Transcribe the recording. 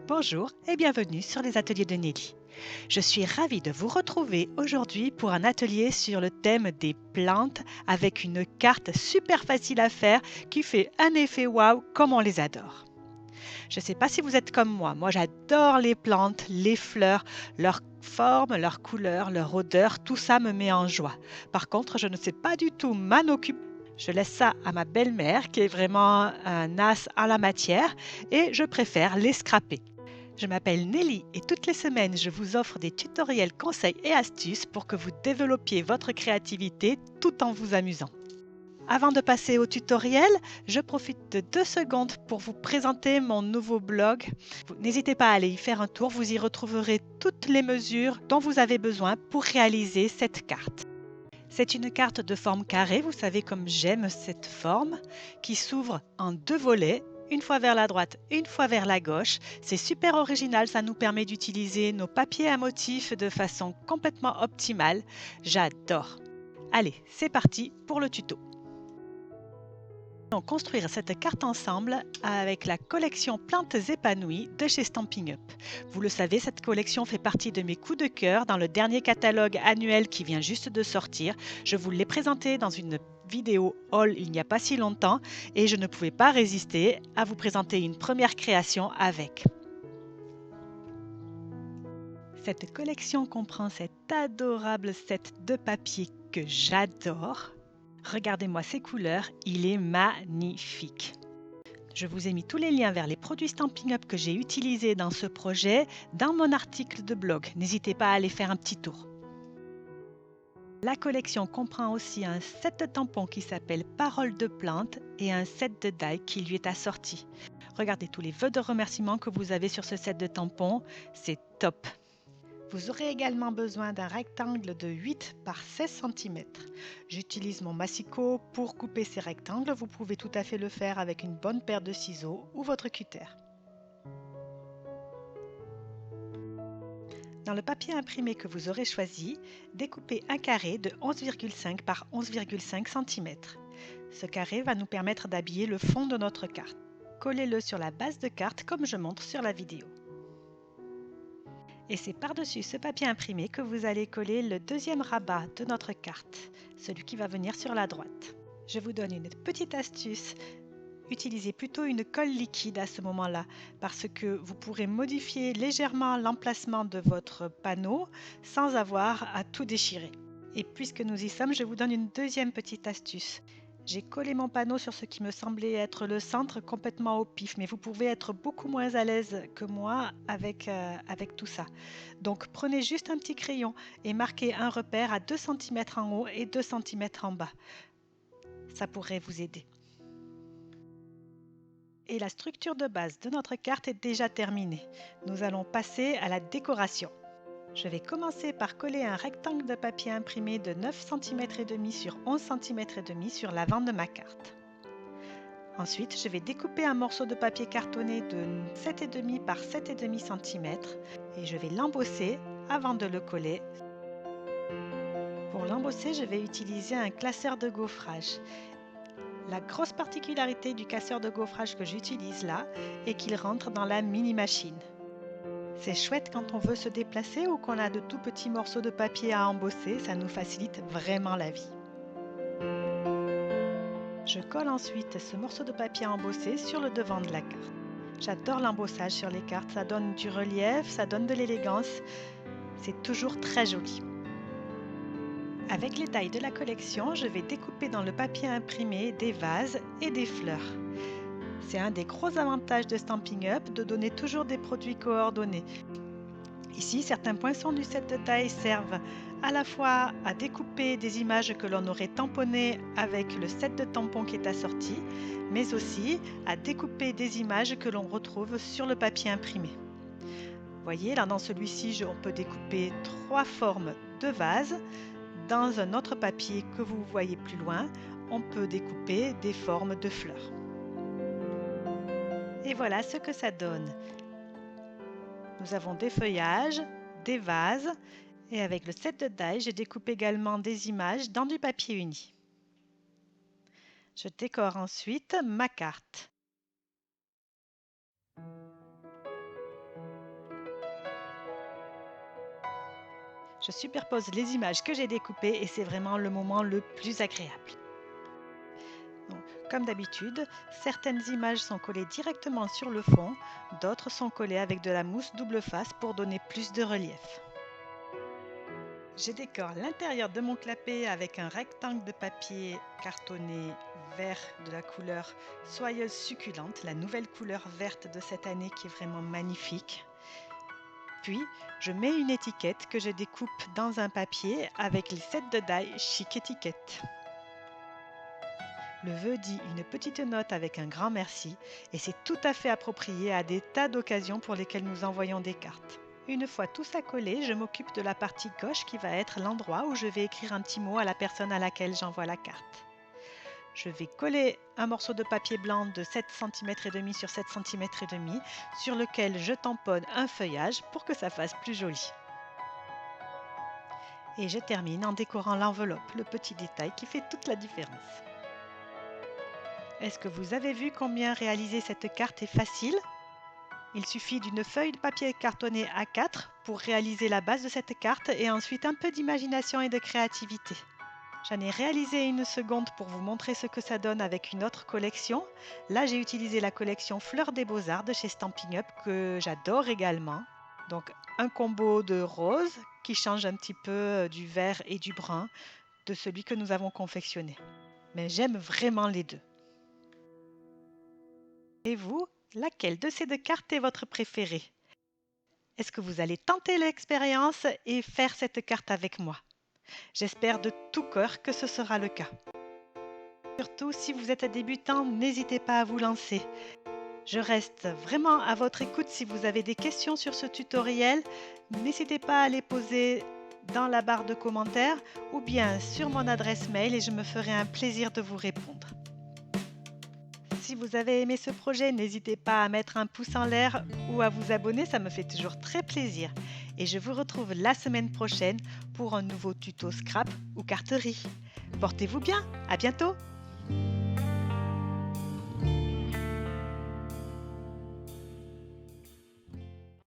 Bonjour et bienvenue sur les ateliers de Nelly. Je suis ravie de vous retrouver aujourd'hui pour un atelier sur le thème des plantes avec une carte super facile à faire qui fait un effet waouh comme on les adore. Je ne sais pas si vous êtes comme moi j'adore les plantes, les fleurs, leur forme, leur couleur, leur odeur, tout ça me met en joie. Par contre, je ne sais pas du tout m'en occuper. Je laisse ça à ma belle-mère qui est vraiment un as en la matière et je préfère les scraper. Je m'appelle Nelly et toutes les semaines, je vous offre des tutoriels, conseils et astuces pour que vous développiez votre créativité tout en vous amusant. Avant de passer au tutoriel, je profite de 2 secondes pour vous présenter mon nouveau blog. N'hésitez pas à aller y faire un tour, vous y retrouverez toutes les mesures dont vous avez besoin pour réaliser cette carte. C'est une carte de forme carrée, vous savez comme j'aime cette forme, qui s'ouvre en 2 volets, une fois vers la droite, une fois vers la gauche. C'est super original, ça nous permet d'utiliser nos papiers à motifs de façon complètement optimale. J'adore. Allez, c'est parti pour le tuto. Nous allons construire cette carte ensemble avec la collection Plantes épanouies de chez Stampin' Up. Vous le savez, cette collection fait partie de mes coups de cœur dans le dernier catalogue annuel qui vient juste de sortir. Je vous l'ai présenté dans une vidéo haul il n'y a pas si longtemps et je ne pouvais pas résister à vous présenter une première création avec. Cette collection comprend cet adorable set de papier que j'adore. Regardez-moi ces couleurs, il est magnifique. Je vous ai mis tous les liens vers les produits Stampin' Up que j'ai utilisés dans ce projet dans mon article de blog. N'hésitez pas à aller faire un petit tour. La collection comprend aussi un set de tampons qui s'appelle Parole de plante et un set de die qui lui est assorti. Regardez tous les vœux de remerciement que vous avez sur ce set de tampons, c'est top. Vous aurez également besoin d'un rectangle de 8 par 16 cm. J'utilise mon massicot pour couper ces rectangles. Vous pouvez tout à fait le faire avec une bonne paire de ciseaux ou votre cutter. Dans le papier imprimé que vous aurez choisi, découpez un carré de 11,5 par 11,5 cm. Ce carré va nous permettre d'habiller le fond de notre carte. Collez-le sur la base de carte comme je montre sur la vidéo. Et c'est par-dessus ce papier imprimé que vous allez coller le deuxième rabat de notre carte, celui qui va venir sur la droite. Je vous donne une petite astuce. Utilisez plutôt une colle liquide à ce moment-là parce que vous pourrez modifier légèrement l'emplacement de votre panneau sans avoir à tout déchirer. Et puisque nous y sommes, je vous donne une deuxième petite astuce. J'ai collé mon panneau sur ce qui me semblait être le centre complètement au pif, mais vous pouvez être beaucoup moins à l'aise que moi avec tout ça. Donc prenez juste un petit crayon et marquez un repère à 2 cm en haut et 2 cm en bas. Ça pourrait vous aider. Et la structure de base de notre carte est déjà terminée. Nous allons passer à la décoration. Je vais commencer par coller un rectangle de papier imprimé de 9 cm et demi sur 11 cm et demi sur l'avant de ma carte. Ensuite, je vais découper un morceau de papier cartonné de 7,5 par 7,5 cm et je vais l'embosser avant de le coller. Pour l'embosser, je vais utiliser un classeur de gaufrage. La grosse particularité du casseur de gaufrage que j'utilise là est qu'il rentre dans la mini machine. C'est chouette quand on veut se déplacer ou qu'on a de tout petits morceaux de papier à embosser, ça nous facilite vraiment la vie. Je colle ensuite ce morceau de papier embossé sur le devant de la carte. J'adore l'embossage sur les cartes, ça donne du relief, ça donne de l'élégance, c'est toujours très joli. Avec les tailles de la collection, je vais découper dans le papier imprimé des vases et des fleurs. C'est un des gros avantages de Stampin' Up de donner toujours des produits coordonnés. Ici, certains poinçons du set de taille servent à la fois à découper des images que l'on aurait tamponnées avec le set de tampons qui est assorti, mais aussi à découper des images que l'on retrouve sur le papier imprimé. Vous voyez, là dans celui-ci, on peut découper 3 formes de vases. Dans un autre papier que vous voyez plus loin, on peut découper des formes de fleurs. Et voilà ce que ça donne. Nous avons des feuillages, des vases et avec le set de die, j'ai découpé également des images dans du papier uni. Je décore ensuite ma carte. Je superpose les images que j'ai découpées et c'est vraiment le moment le plus agréable. Donc, comme d'habitude, certaines images sont collées directement sur le fond, d'autres sont collées avec de la mousse double face pour donner plus de relief. Je décore l'intérieur de mon clapet avec un rectangle de papier cartonné vert de la couleur Soyeuse Succulente, la nouvelle couleur verte de cette année qui est vraiment magnifique. Puis, je mets une étiquette que je découpe dans un papier avec les sets de die Chic Étiquette. Le vœu dit une petite note avec un grand merci et c'est tout à fait approprié à des tas d'occasions pour lesquelles nous envoyons des cartes. Une fois tout ça collé, je m'occupe de la partie gauche qui va être l'endroit où je vais écrire un petit mot à la personne à laquelle j'envoie la carte. Je vais coller un morceau de papier blanc de 7 cm et demi sur 7 cm et demi sur lequel je tamponne un feuillage pour que ça fasse plus joli. Et je termine en décorant l'enveloppe, le petit détail qui fait toute la différence. Est-ce que vous avez vu combien réaliser cette carte est facile ? Il suffit d'une feuille de papier cartonné A4 pour réaliser la base de cette carte et ensuite un peu d'imagination et de créativité. J'en ai réalisé une seconde pour vous montrer ce que ça donne avec une autre collection. Là, j'ai utilisé la collection Fleurs des Beaux-Arts de chez Stampin' Up que j'adore également. Donc, un combo de rose qui change un petit peu du vert et du brun de celui que nous avons confectionné. Mais j'aime vraiment les deux. Et vous, laquelle de ces deux cartes est votre préférée ? Est-ce que vous allez tenter l'expérience et faire cette carte avec moi ? J'espère de tout cœur que ce sera le cas. Surtout, si vous êtes débutant, n'hésitez pas à vous lancer. Je reste vraiment à votre écoute si vous avez des questions sur ce tutoriel. N'hésitez pas à les poser dans la barre de commentaires ou bien sur mon adresse mail et je me ferai un plaisir de vous répondre. Si vous avez aimé ce projet, n'hésitez pas à mettre un pouce en l'air ou à vous abonner, ça me fait toujours très plaisir. Et je vous retrouve la semaine prochaine pour un nouveau tuto scrap ou carterie. Portez-vous bien, à bientôt!